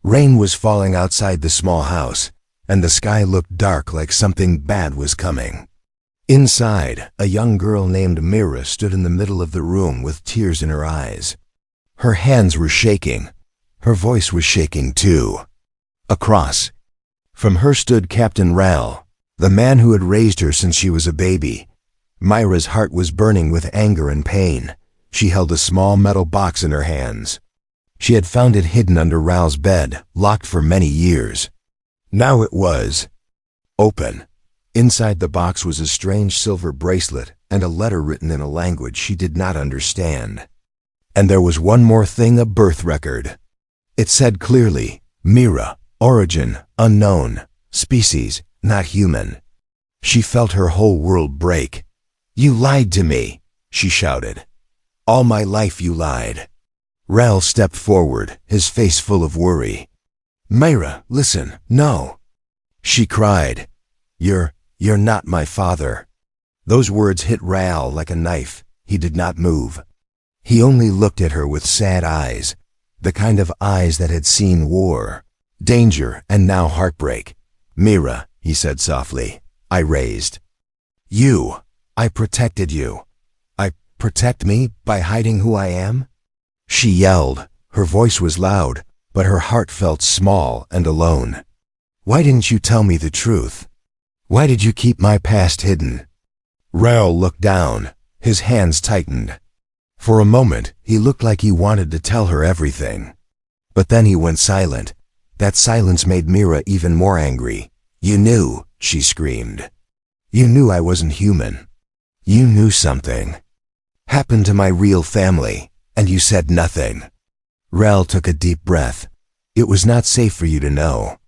Rain was falling outside the small house, and the sky looked dark like something bad was coming. Inside, a young girl named Mira stood in the middle of the room with tears in her eyes. Her hands were shaking. Her voice was shaking too. Across from her stood Captain Ral, the man who had raised her since she was a baby. Myra's heart was burning with anger and pain. She held a small metal box in her hands. She had found it hidden under Ral's bed, locked for many years. Now it was open. Inside the box was a strange silver bracelet and a letter written in a language she did not understand. And there was one more thing, a birth record. It said clearly, Mira, origin, unknown, species, not human. She felt her whole world break. "You lied to me," she shouted. "All my life you lied." Ral stepped forward, his face full of worry. "Myra, listen, no," she cried. You're not my father." Those words hit Ral like a knife. He did not move. He only looked at her with sad eyes, the kind of eyes that had seen war, danger, and now heartbreak. "Mira," he said softly, "I raised you. I protected you. I protect me by hiding who I am?" She yelled. Her voice was loud, but her heart felt small and alone. "Why didn't you tell me the truth? Why did you keep my past hidden?" Ral looked down. His hands tightened. For a moment, he looked like he wanted to tell her everything. But then he went silent. That silence made Mira even more angry. "You knew," she screamed. "You knew I wasn't human. You knew something happened to my real family, and you said nothing." Ral took a deep breath. "It was not safe for you to know.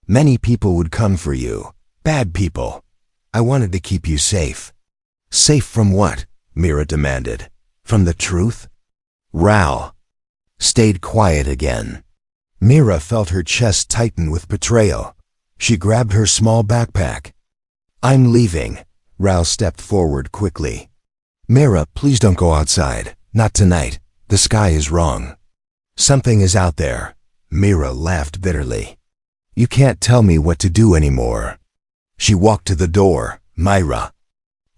Many people would come for you. Bad people. I wanted to keep you safe." "Safe from what?" Mira demanded. "From the truth?" Ral stayed quiet again. Mira felt her chest tighten with betrayal. She grabbed her small backpack. "I'm leaving." Ral stepped forward quickly. "Mira, please don't go outside. Not tonight. The sky is wrong. Something is out there." Mira laughed bitterly. "You can't tell me what to do anymore." She walked to the door. "Myra,"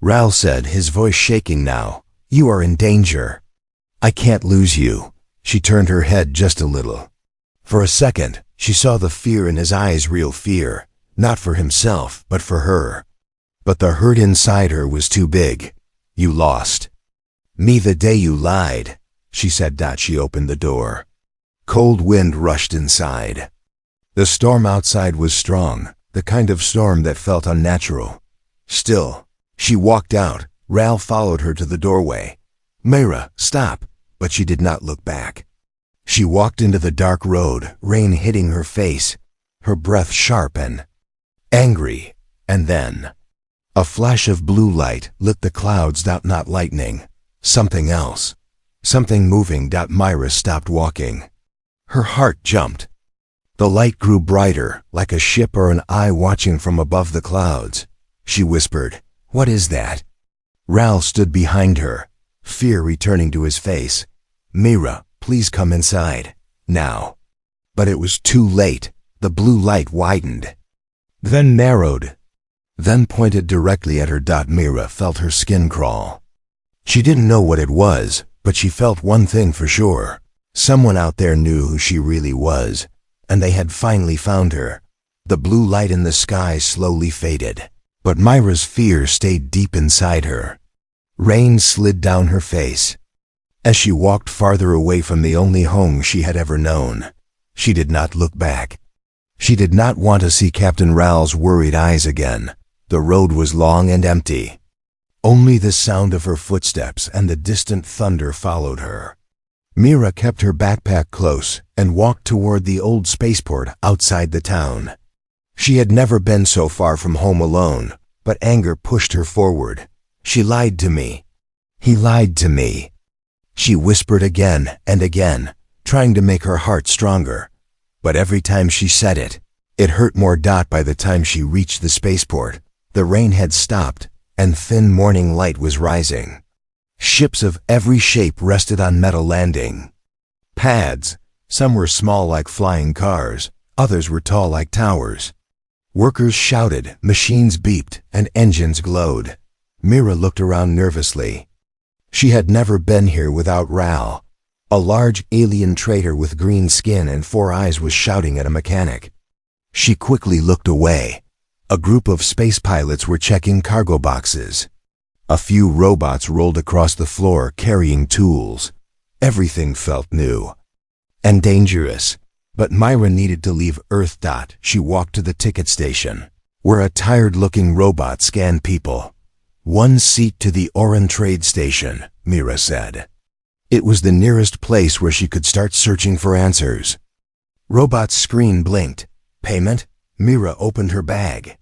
Ral said, his voice shaking now, "you are in danger. I can't lose you." She turned her head just a little. For a second, she saw the fear in his eyes, real fear, not for himself, but for her. But the hurt inside her was too big. "You lost me the day you lied," she said. She opened the door. Cold wind rushed inside. The storm outside was strong, the kind of storm that felt unnatural. Still, she walked out. Ral followed her to the doorway. "Myra, stop!" But she did not look back. She walked into the dark road, rain hitting her face, her breath sharp and angry. And then a flash of blue light lit the clouds. Not lightning. Something else. Something moving. Myra stopped walking. Her heart jumped. The light grew brighter, like a ship or an eye watching from above the clouds. She whispered, "What is that?" Ral stood behind her, fear returning to his face. "Mira, please come inside. Now." But it was too late. The blue light widened, then narrowed, then pointed directly at her. Mira felt her skin crawl. She didn't know what it was, but she felt one thing for sure. Someone out there knew who she really was, and they had finally found her. The blue light in the sky slowly faded, but Myra's fear stayed deep inside her. Rain slid down her face. As she walked farther away from the only home she had ever known, she did not look back. She did not want to see Captain Ral's worried eyes again. The road was long and empty. Only the sound of her footsteps and the distant thunder followed her. Mira kept her backpack close and walked toward the old spaceport outside the town. She had never been so far from home alone, but anger pushed her forward. "She lied to me. He lied to me." She whispered again and again, trying to make her heart stronger. But every time she said it, it hurt more. By the time she reached the spaceport, the rain had stopped and thin morning light was rising. Ships of every shape rested on metal landing pads. Some were small like flying cars, others were tall like towers. Workers shouted, machines beeped, and engines glowed. Mira looked around nervously. She had never been here without Ral. A large alien traitor with green skin and 4 eyes was shouting at a mechanic. She quickly looked away. A group of space pilots were checking cargo boxes. A few robots rolled across the floor carrying tools. Everything felt new and dangerous. But Myra needed to leave Earth. She walked to the ticket station, where a tired-looking robot scanned people. "One seat to the Oran trade station," Myra said. It was the nearest place where she could start searching for answers. Robot's screen blinked. "Payment?" Myra opened her bag.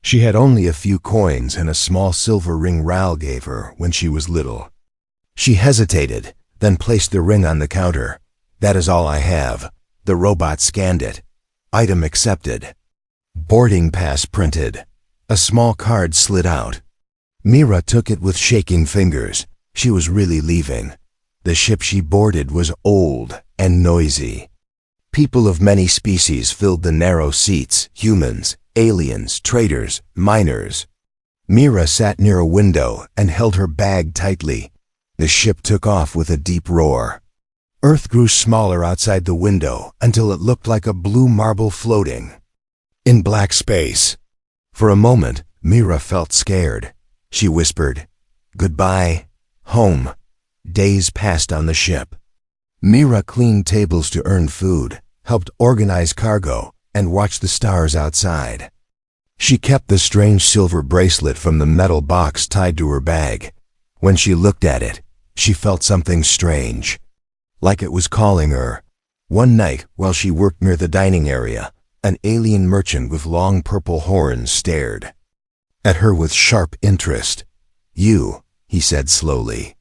She had only a few coins and a small silver ring Ral gave her when she was little. She hesitated, then placed the ring on the counter. "That is all I have." The robot scanned it. Item accepted. Boarding pass printed. A small card slid out. Mira took it with shaking fingers. She was really leaving. The ship she boarded was old and noisy. People of many species filled the narrow seats: humans, aliens, traders, miners. Mira sat near a window and held her bag tightly. The ship took off with a deep roar. Earth grew smaller outside the window until it looked like a blue marble floating in black space. For a moment, Mira felt scared. She whispered, "Goodbye, home." Days passed on the ship. Mira cleaned tables to earn food, helped organize cargo, and watched the stars outside. She kept the strange silver bracelet from the metal box tied to her bag. When she looked at it, she felt something strange, like it was calling her. One night, while she worked near the dining area, an alien merchant with long purple horns stared at her with sharp interest. "You," he said slowly.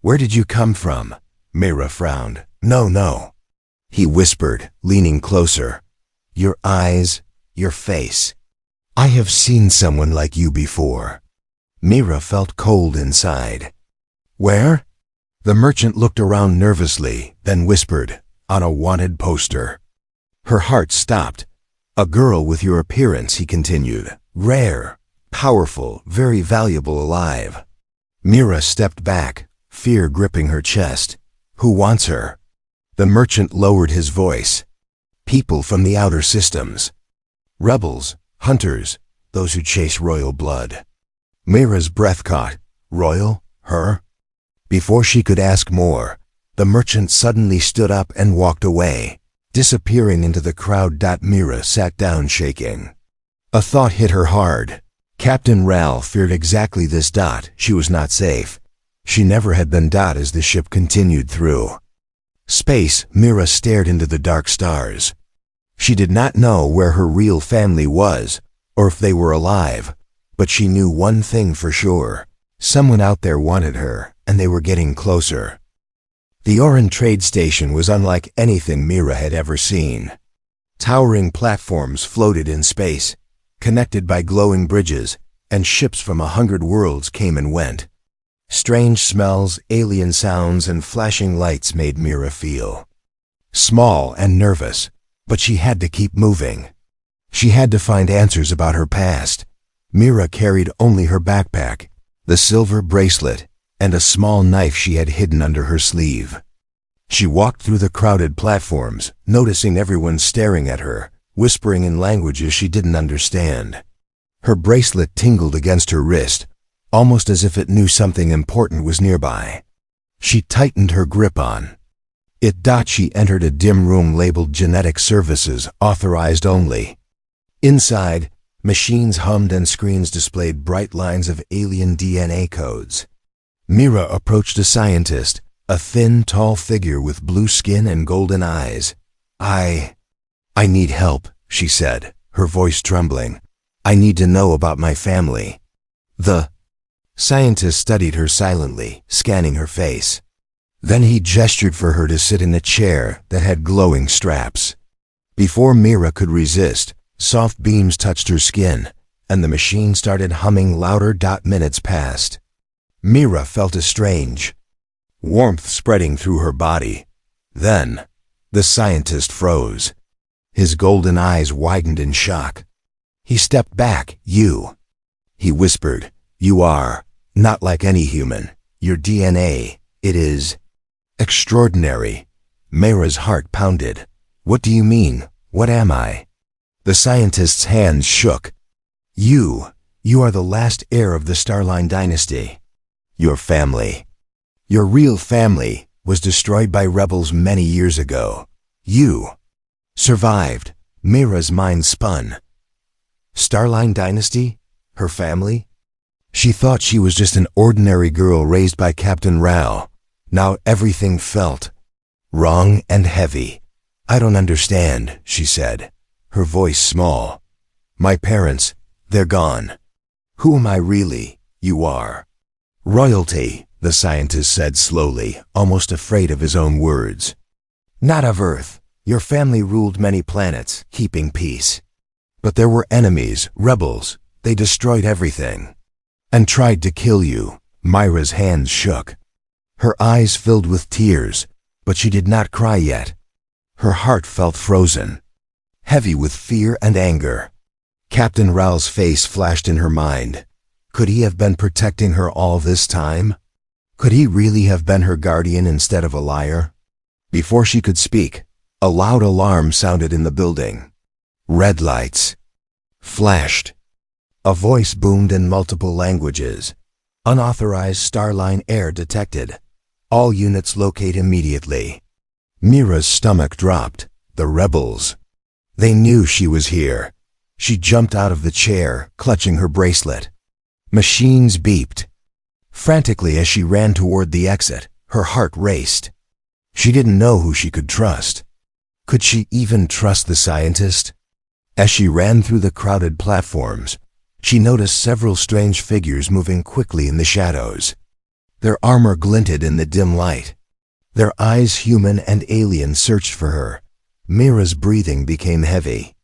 "Where did you come from?" Mira frowned. No. He whispered, leaning closer. "Your eyes, your face. I have seen someone like you before." Mira felt cold inside. "Where?" The merchant looked around nervously, then whispered, "On a wanted poster." Her heart stopped. "A girl with your appearance," he continued. "Rare, powerful, very valuable alive." Mira stepped back, fear gripping her chest. "Who wants her?" The merchant lowered his voice. "People from the outer systems. Rebels, hunters, those who chase royal blood." Mira's breath caught. Royal? Her? Before she could ask more, the merchant suddenly stood up and walked away, disappearing into the crowd. Mira sat down shaking. A thought hit her hard. Captain Ral feared exactly this. She was not safe. She never had been. As the ship continued through space, Mira stared into the dark stars. She did not know where her real family was, or if they were alive, but she knew one thing for sure. Someone out there wanted her, and they were getting closer. The Oran trade station was unlike anything Mira had ever seen. Towering platforms floated in space, connected by glowing bridges, and ships from 100 worlds came and went. Strange smells, alien sounds, and flashing lights made Mira feel small and nervous, but she had to keep moving. She had to find answers about her past. Mira carried only her backpack, the silver bracelet, and a small knife she had hidden under her sleeve. She walked through the crowded platforms, noticing everyone staring at her, whispering in languages she didn't understand. Her bracelet tingled against her wrist, almost as if it knew something important was nearby. She tightened her grip on it. She entered a dim room labeled Genetic Services, Authorized Only. Inside, machines hummed and screens displayed bright lines of alien DNA codes. Mira approached a scientist, a thin, tall figure with blue skin and golden eyes. I need help," she said, her voice trembling. "I need to know about my family." The scientist studied her silently, scanning her face. Then he gestured for her to sit in a chair that had glowing straps. Before Mira could resist, soft beams touched her skin, and the machine started humming louder. Minutes passed. Mira felt a strange warmth spreading through her body. Then, The scientist froze. His golden eyes widened in shock. He stepped back. You, he whispered, you are not like any human. Your DNA, it is extraordinary. Mayra's heart pounded. What do you mean? What am I? The scientist's hands shook. You are the last heir of the Starline dynasty. Your family, your real family, was destroyed by rebels many years ago. You survived. Mayra's mind spun. Starline dynasty? Her family? She thought she was just an ordinary girl raised by Captain Rao. Now everything felt wrong and heavy. I don't understand, she said, her voice small. My parents, they're gone. Who am I really? You are royalty, the scientist said slowly, almost afraid of his own words. Not of Earth. Your family ruled many planets, keeping peace. But there were enemies, rebels. They destroyed everything. And tried to kill you. Myra's hands shook. Her eyes filled with tears, but she did not cry yet. Her heart felt frozen, heavy with fear and anger. Captain Rao's face flashed in her mind. Could he have been protecting her all this time? Could he really have been her guardian instead of a liar? Before she could speak, a loud alarm sounded in the building. Red lights flashed. A voice boomed in multiple languages. Unauthorized Starline air detected. All units locate immediately. Mira's stomach dropped. The rebels. They knew she was here. She jumped out of the chair, clutching her bracelet. Machines beeped. Frantically as she ran toward the exit, her heart raced. She didn't know who she could trust. Could she even trust the scientist? As she ran through the crowded platforms, she noticed several strange figures moving quickly in the shadows. Their armor glinted in the dim light. Their eyes, human and alien, searched for her. Mira's breathing became heavy.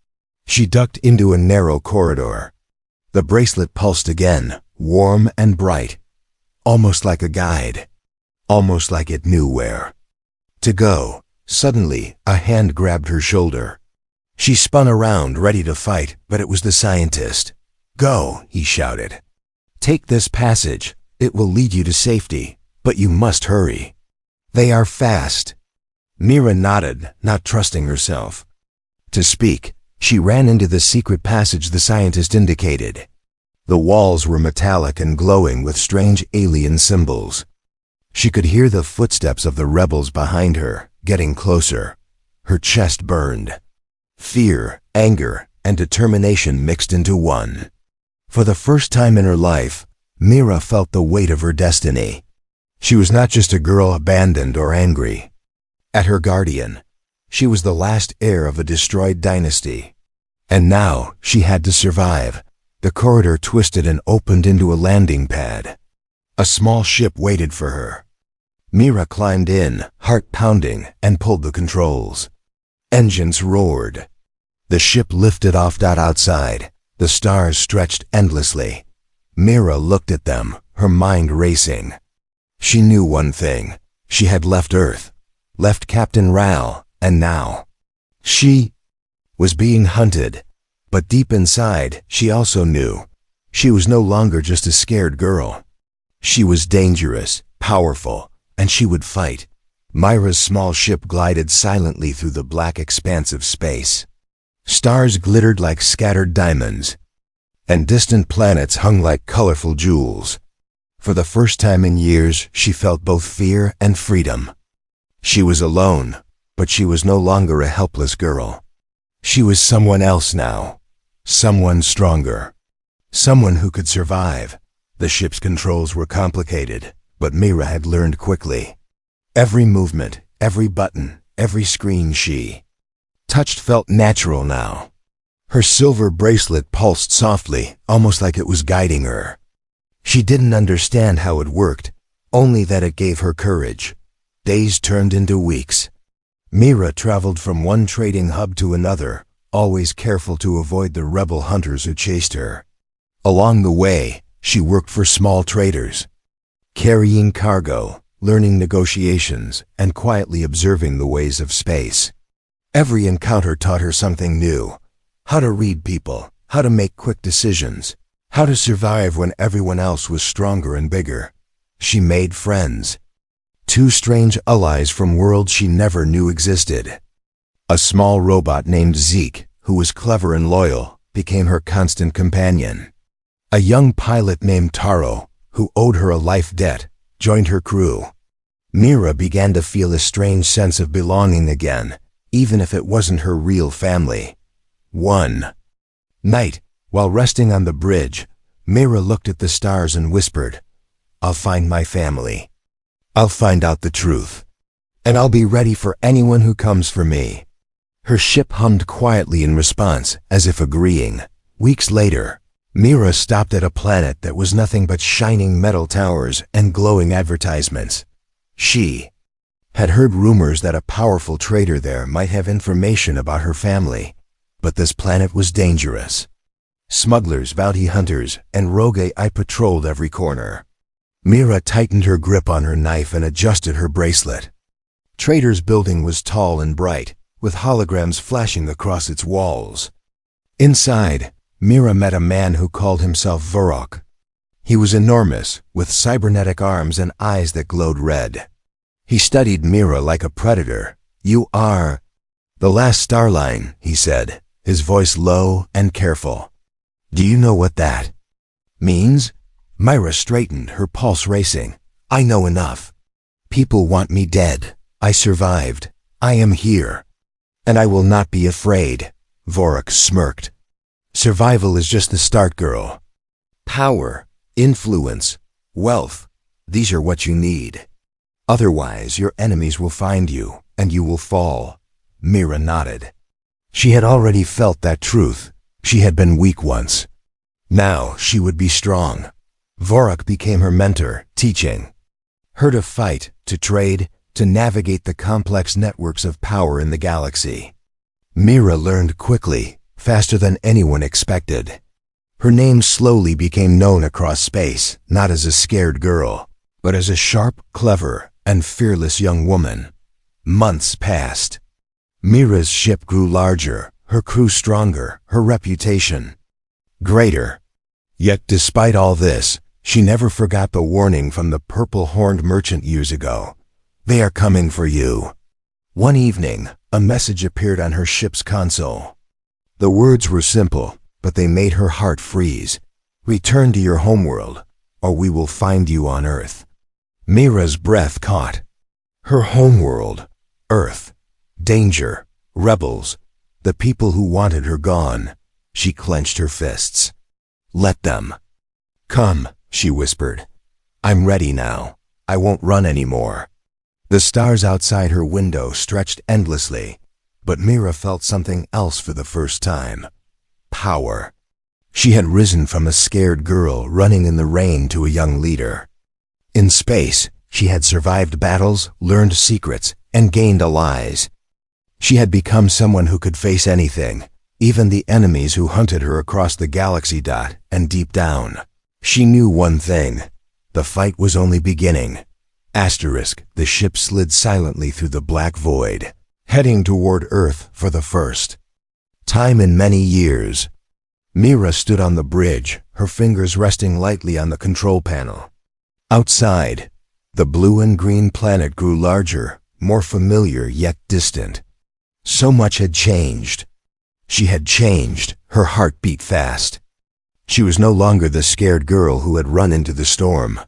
She ducked into a narrow corridor. The bracelet pulsed again, warm and bright, almost like a guide, almost like it knew where to go. Suddenly, a hand grabbed her shoulder. She spun around, ready to fight, but it was the scientist. Go, he shouted. Take this passage. It will lead you to safety, but you must hurry. They are fast. Mira nodded, not trusting herself. To speak, she ran into the secret passage the scientist indicated. The walls were metallic and glowing with strange alien symbols. She could hear the footsteps of the rebels behind her, getting closer. Her chest burned. Fear, anger, and determination mixed into one. For the first time in her life, Mira felt the weight of her destiny. She was not just a girl abandoned or angry. At her guardian, she was the last heir of a destroyed dynasty. And now she had to survive. The corridor twisted and opened into a landing pad. A small ship waited for her. Mira climbed in, heart pounding, and pulled the controls. Engines roared. The ship lifted off. Outside, the stars stretched endlessly. Mira looked at them, her mind racing. She knew one thing. She had left Earth, left Captain Rao, and now she was being hunted. But deep inside, she also knew she was no longer just a scared girl. She was dangerous, powerful, and she would fight. Myra's small ship glided silently through the black expanse of space. Stars glittered like scattered diamonds, and distant planets hung like colorful jewels. For the first time in years, she felt both fear and freedom. She was alone, but she was no longer a helpless girl. She was someone else now, someone stronger, someone who could survive. The ship's controls were complicated, but Mira had learned quickly. Every movement, every button, every screen she touched felt natural now. Her silver bracelet pulsed softly, almost like it was guiding her. She didn't understand how it worked, only that it gave her courage. Days turned into weeks. Mira traveled from one trading hub to another, always careful to avoid the rebel hunters who chased her. Along the way, she worked for small traders, carrying cargo, learning negotiations, and quietly observing the ways of space. Every encounter taught her something new. How to read people, how to make quick decisions, how to survive when everyone else was stronger and bigger. She made friends. Two strange allies from worlds she never knew existed. A small robot named Zeke, who was clever and loyal, became her constant companion. A young pilot named Taro, who owed her a life debt, joined her crew. Mira began to feel a strange sense of belonging again, even if it wasn't her real family. One night, while resting on the bridge, Mira looked at the stars and whispered, "I'll find my family. I'll find out the truth. And I'll be ready for anyone who comes for me." Her ship hummed quietly in response, as if agreeing. Weeks later, Mira stopped at a planet that was nothing but shining metal towers and glowing advertisements. She had heard rumors that a powerful trader there might have information about her family, but this planet was dangerous. Smugglers, bounty hunters, and rogue AI patrolled every corner. Mira tightened her grip on her knife and adjusted her bracelet. Trader's building was tall and bright, with holograms flashing across its walls. Inside, Mira met a man who called himself Vorok. He was enormous, with cybernetic arms and eyes that glowed red. He studied Mira like a predator. "You are the last starline," he said, his voice low and careful. "Do you know what that means?" Mira straightened, her pulse racing. "I know enough. People want me dead. I survived. I am here. And I will not be afraid." Vorok smirked. "Survival is just the start, girl. Power, influence, wealth, these are what you need. Otherwise, your enemies will find you, and you will fall." Mira nodded. She had already felt that truth. She had been weak once. Now she would be strong. Vorok became her mentor, teaching her to fight, to trade, to navigate the complex networks of power in the galaxy. Mira learned quickly, faster than anyone expected. Her name slowly became known across space, not as a scared girl, but as a sharp, clever, and fearless young woman. Months passed. Mira's ship grew larger, her crew stronger, her reputation greater. Yet despite all this, she never forgot the warning from the purple-horned merchant years ago. "They are coming for you." One evening, a message appeared on her ship's console. The words were simple, but they made her heart freeze. "Return to your homeworld, or we will find you on Earth." Mira's breath caught. Her homeworld, Earth, danger, rebels, the people who wanted her gone. She clenched her fists. "Let them come," she whispered. "I'm ready now. I won't run anymore." The stars outside her window stretched endlessly, but Mira felt something else for the first time. Power. She had risen from a scared girl running in the rain to a young leader. In space, she had survived battles, learned secrets, and gained allies. She had become someone who could face anything, even the enemies who hunted her across the galaxy. And deep down, she knew one thing: the fight was only beginning. The ship slid silently through the black void, heading toward Earth for the first time in many years. Mira stood on the bridge, her fingers resting lightly on the control panel. Outside, the blue and green planet grew larger, more familiar yet distant. So much had changed. She had changed, her heart beat fast. She was no longer the scared girl who had run into the storm.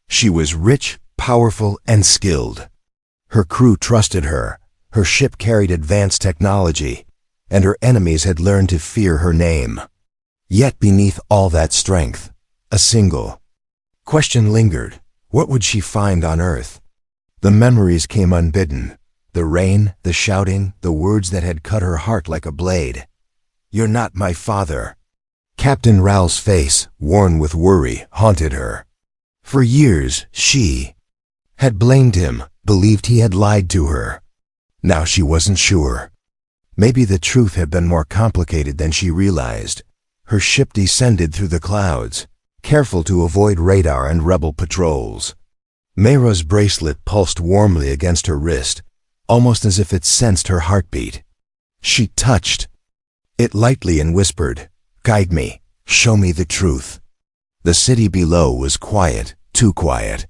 She was rich, powerful, and skilled. Her crew trusted her, her ship carried advanced technology, and her enemies had learned to fear her name. Yet beneath all that strength, a single question lingered. What would she find on Earth? The memories came unbidden. The rain, the shouting, the words that had cut her heart like a blade. "You're not my father." Captain Raoul's face, worn with worry, haunted her. For years, she had blamed him, believed he had lied to her. Now she wasn't sure. Maybe the truth had been more complicated than she realized. Her ship descended through the clouds, careful to avoid radar and rebel patrols. Mira's bracelet pulsed warmly against her wrist, almost as if it sensed her heartbeat. She touched it lightly and whispered, "Guide me, show me the truth." The city below was quiet, too quiet.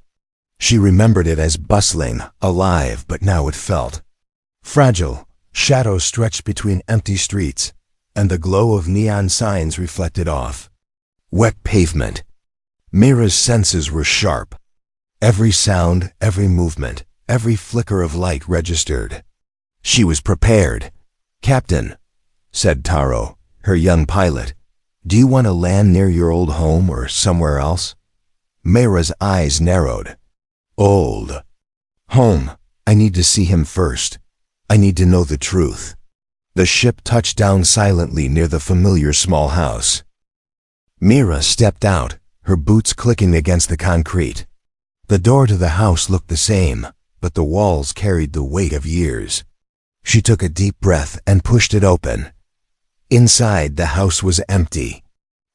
She remembered it as bustling, alive, but now it felt fragile. Shadows stretched between empty streets, and the glow of neon signs reflected off wet pavement. Mira's senses were sharp. Every sound, every movement, every flicker of light registered. She was prepared. "Captain," said Taro, her young pilot, "do you want to land near your old home or somewhere else?" Mira's eyes narrowed. "Old home. I need to see him first. I need to know the truth." The ship touched down silently near the familiar small house. Mira stepped out, her boots clicking against the concrete. The door to the house looked the same, but the walls carried the weight of years. She took a deep breath and pushed it open. Inside, the house was empty.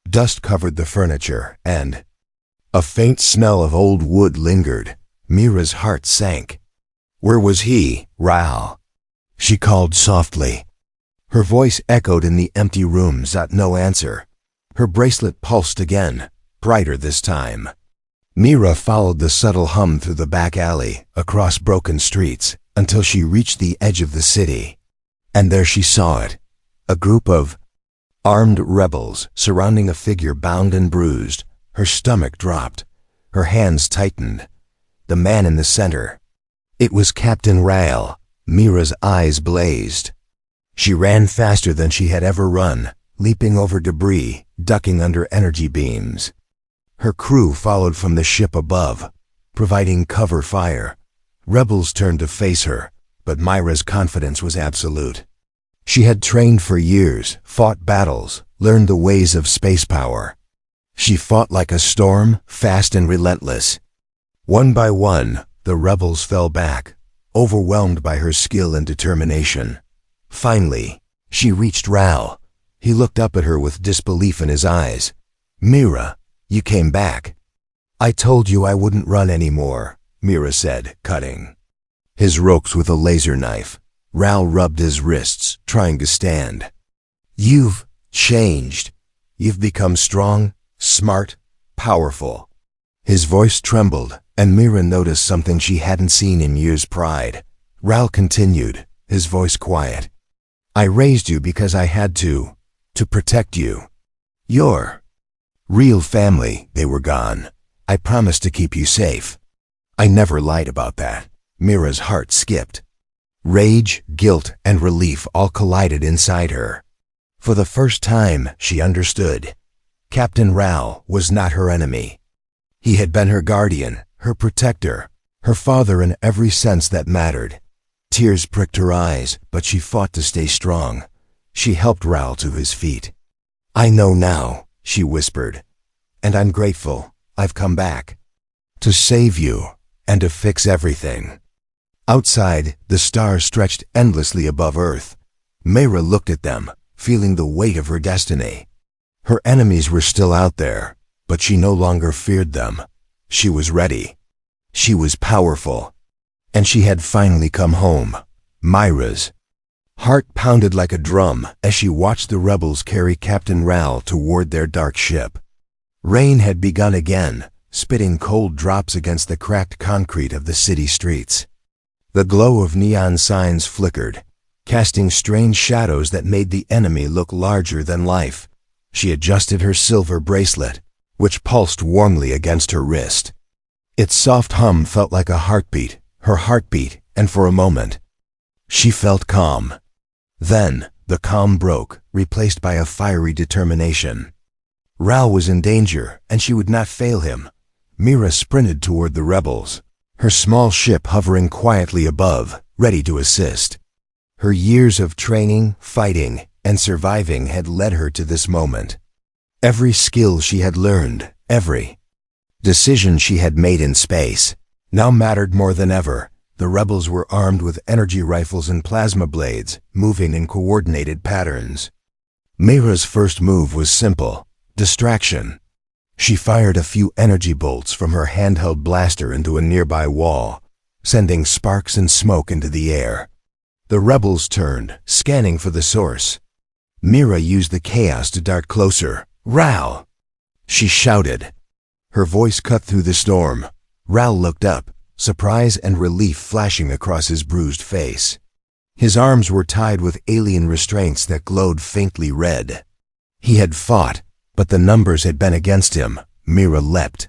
Dust covered the furniture, and a faint smell of old wood lingered. Mira's heart sank. Where was he, Raoul? She called softly. Her voice echoed in the empty rooms at no answer. Her bracelet pulsed again, brighter this time. Mira followed the subtle hum through the back alley, across broken streets, until she reached the edge of the city. And there she saw it. A group of armed rebels surrounding a figure bound and bruised. Her stomach dropped. Her hands tightened. The man in the center. It was Captain Raoul. Mira's eyes blazed. She ran faster than she had ever run, leaping over debris, ducking under energy beams. Her crew followed from the ship above, providing cover fire. Rebels turned to face her, but Mira's confidence was absolute. She had trained for years, fought battles, learned the ways of space power. She fought like a storm, fast and relentless. One by one, the rebels fell back, overwhelmed by her skill and determination. Finally, she reached Raoul. He looked up at her with disbelief in his eyes. "Mira, you came back." "I told you I wouldn't run anymore," Mira said, cutting his ropes with a laser knife. Raoul rubbed his wrists, trying to stand. "You've changed. You've become strong, smart, powerful." His voice trembled, and Mira noticed something she hadn't seen in years. Pride. Raoul continued, his voice quiet. "I raised you because I had to protect you. Your real family, they were gone. I promised to keep you safe. I never lied about that." Mira's heart skipped. Rage, guilt, and relief all collided inside her. For the first time, she understood. Captain Raoul was not her enemy. He had been her guardian, her protector, her father in every sense that mattered. Tears pricked her eyes, but she fought to stay strong. She helped Raoul to his feet. "I know now," she whispered, "and I'm grateful. I've come back to save you and to fix everything." Outside, the stars stretched endlessly above Earth. Mira looked at them, feeling the weight of her destiny. Her enemies were still out there, but she no longer feared them. She was ready. She was powerful. And she had finally come home. Mira's heart pounded like a drum as she watched the rebels carry Captain Raoul toward their dark ship. Rain had begun again, spitting cold drops against the cracked concrete of the city streets. The glow of neon signs flickered, casting strange shadows that made the enemy look larger than life. She adjusted her silver bracelet, which pulsed warmly against her wrist. Its soft hum felt like a heartbeat, her heartbeat, and for a moment, she felt calm. Then, the calm broke, replaced by a fiery determination. Raoul was in danger, and she would not fail him. Mira sprinted toward the rebels, her small ship hovering quietly above, ready to assist. Her years of training, fighting, and surviving had led her to this moment. Every skill she had learned, every decision she had made in space, now mattered more than ever. The rebels were armed with energy rifles and plasma blades, moving in coordinated patterns. Mira's first move was simple: distraction. She fired a few energy bolts from her handheld blaster into a nearby wall, sending sparks and smoke into the air. The rebels turned, scanning for the source. Mira used the chaos to dart closer. "Ral!" she shouted. Her voice cut through the storm. Ral looked up, surprise and relief flashing across his bruised face. His arms were tied with alien restraints that glowed faintly red. He had fought, but the numbers had been against him. Mira leapt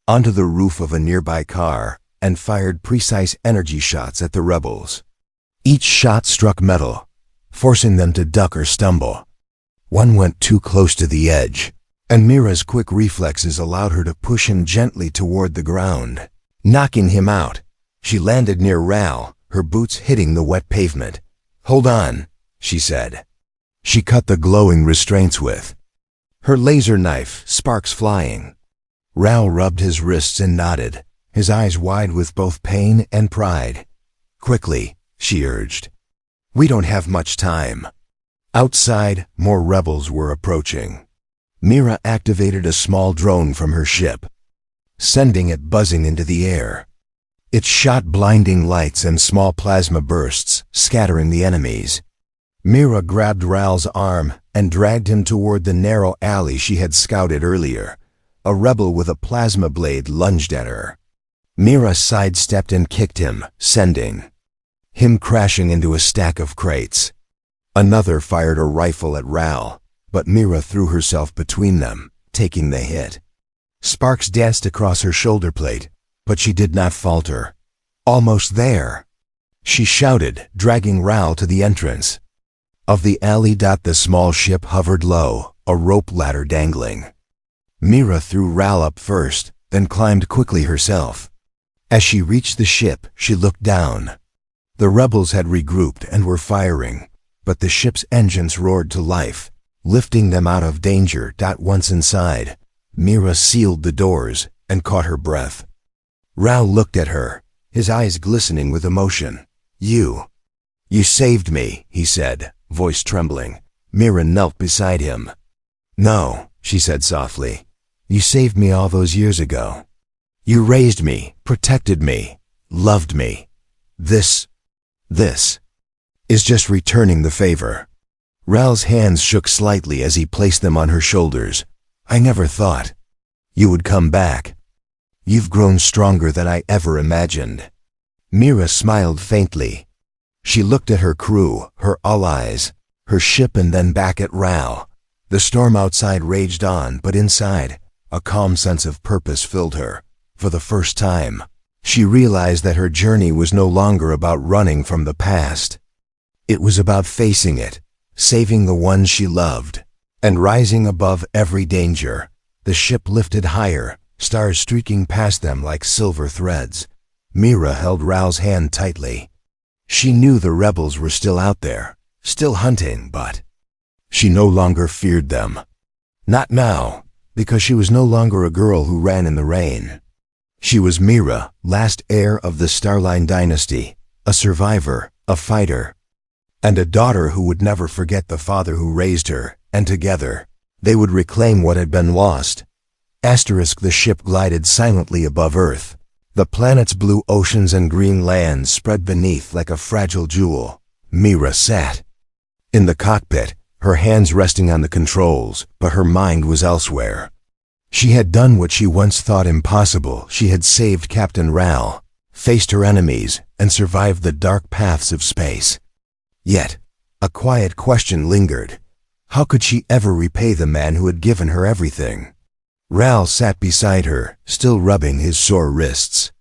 onto the roof of a nearby car and fired precise energy shots at the rebels. Each shot struck metal, forcing them to duck or stumble. One went too close to the edge, and Mira's quick reflexes allowed her to push him gently toward the ground, knocking him out. She landed near Ral, her boots hitting the wet pavement. "Hold on," she said. She cut the glowing restraints with her laser knife, sparks flying. Ral rubbed his wrists and nodded, his eyes wide with both pain and pride. "Quickly," she urged. "We don't have much time." Outside, more rebels were approaching. Mira activated a small drone from her ship, sending it buzzing into the air. It shot blinding lights and small plasma bursts, scattering the enemies. Mira grabbed Ral's arm and dragged him toward the narrow alley she had scouted earlier. A rebel with a plasma blade lunged at her. Mira sidestepped and kicked him, sending him crashing into a stack of crates. Another fired a rifle at Ral, but Mira threw herself between them, taking the hit. Sparks danced across her shoulder plate, but she did not falter. "Almost there," she shouted, dragging Ral to the entrance of the alley. The small ship hovered low, a rope ladder dangling. Mira threw Ral up first, then climbed quickly herself. As she reached the ship, she looked down. The rebels had regrouped and were firing, but the ship's engines roared to life, lifting them out of danger. Once inside, Mira sealed the doors and caught her breath. Ral looked at her, his eyes glistening with emotion. You saved me," he said, voice trembling. Mira knelt beside him. "No," she said softly. "You saved me all those years ago. You raised me, protected me, loved me. This is just returning the favor." Ral's hands shook slightly as he placed them on her shoulders. "I never thought you would come back. You've grown stronger than I ever imagined." Mira smiled faintly. She looked at her crew, her allies, her ship, and then back at Ral. The storm outside raged on, but inside, a calm sense of purpose filled her. For the first time, she realized that her journey was no longer about running from the past. It was about facing it, saving the ones she loved, and rising above every danger. The ship lifted higher, stars streaking past them like silver threads. Mira held Ral's hand tightly. She knew the rebels were still out there, still hunting, but she no longer feared them. Not now, because she was no longer a girl who ran in the rain. She was Mira, last heir of the Starline dynasty, a survivor, a fighter, and a daughter who would never forget the father who raised her, and together, they would reclaim what had been lost. The ship glided silently above Earth. The planet's blue oceans and green lands spread beneath like a fragile jewel. Mira sat in the cockpit, her hands resting on the controls, but her mind was elsewhere. She had done what she once thought impossible. She had saved Captain Ral, faced her enemies, and survived the dark paths of space. Yet, a quiet question lingered. How could she ever repay the man who had given her everything? Ral sat beside her, still rubbing his sore wrists.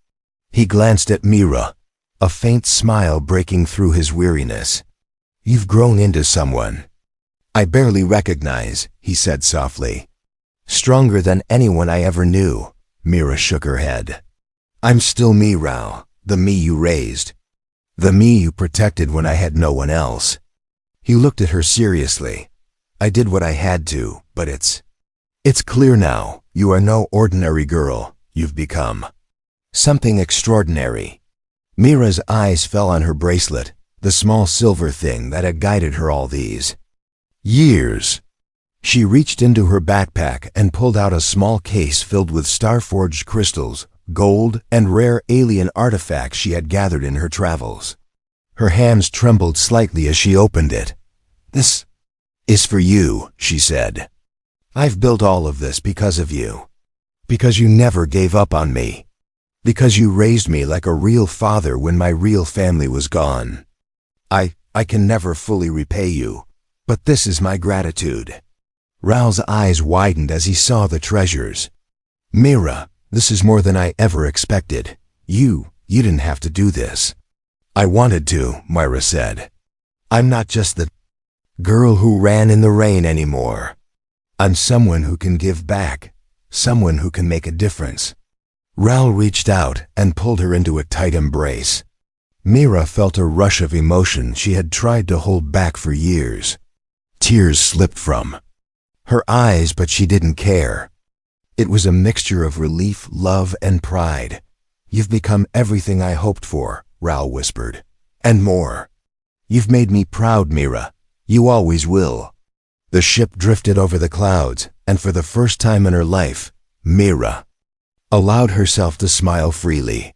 He glanced at Mira, a faint smile breaking through his weariness. "You've grown into someone I barely recognize," he said softly. "Stronger than anyone I ever knew." Mira shook her head. "I'm still me, Ral, the me you raised, the me you protected when I had no one else." He looked at her seriously. "I did what I had to, but it's clear now. You are no ordinary girl. You've become something extraordinary." Mira's eyes fell on her bracelet, the small silver thing that had guided her all these years. She reached into her backpack and pulled out a small case filled with star-forged crystals, gold, and rare alien artifacts she had gathered in her travels. Her hands trembled slightly as she opened it. "This is for you," she said. "I've built all of this because of you. Because you never gave up on me. Because you raised me like a real father when my real family was gone. I can never fully repay you, but this is my gratitude." Raoul's eyes widened as he saw the treasures. "Mira, this is more than I ever expected. You didn't have to do this." "I wanted to," Myra said. "I'm not just the girl who ran in the rain anymore. I'm someone who can give back, someone who can make a difference." Raoul reached out and pulled her into a tight embrace. Mira felt a rush of emotion she had tried to hold back for years. Tears slipped from her eyes, but she didn't care. It was a mixture of relief, love, and pride. "You've become everything I hoped for," Raoul whispered. "And more. You've made me proud, Mira. You always will." The ship drifted over the clouds, and for the first time in her life, Mira allowed herself to smile freely.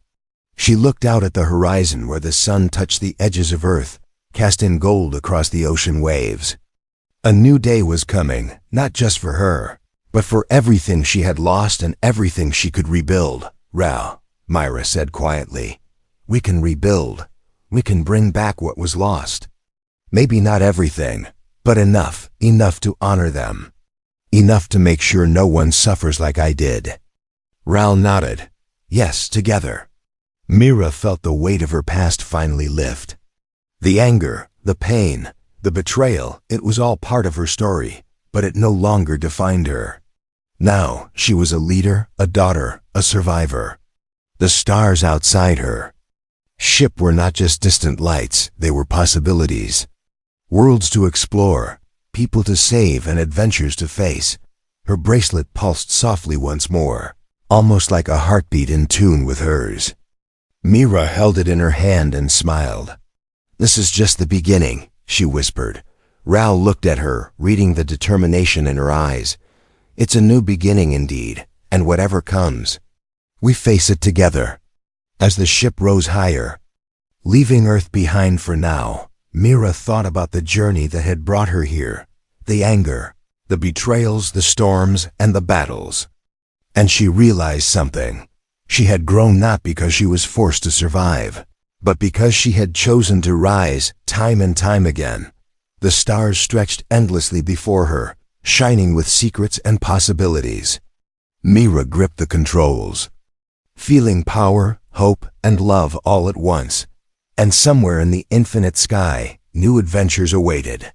She looked out at the horizon where the sun touched the edges of Earth, casting gold across the ocean waves. A new day was coming, not just for her, but for everything she had lost and everything she could rebuild. "Raoul," Myra said quietly, "we can rebuild. We can bring back what was lost. Maybe not everything, but enough to honor them. Enough to make sure no one suffers like I did." Raoul nodded. "Yes, together." Mira felt the weight of her past finally lift. The anger, the pain, the betrayal, it was all part of her story, but it no longer defined her. Now she was a leader, a daughter, a survivor. The stars outside her ship were not just distant lights, they were possibilities. Worlds to explore, people to save, and adventures to face. Her bracelet pulsed softly once more, almost like a heartbeat in tune with hers. Mira held it in her hand and smiled. "This is just the beginning," she whispered. Raoul looked at her, reading the determination in her eyes. "It's a new beginning indeed, and whatever comes, we face it together." As the ship rose higher, leaving Earth behind for now, Mira thought about the journey that had brought her here, the anger, the betrayals, the storms, and the battles. And she realized something. She had grown not because she was forced to survive, but because she had chosen to rise time and time again. The stars stretched endlessly before her, shining with secrets and possibilities. Mira gripped the controls, feeling power, hope, and love all at once. And somewhere in the infinite sky, new adventures awaited.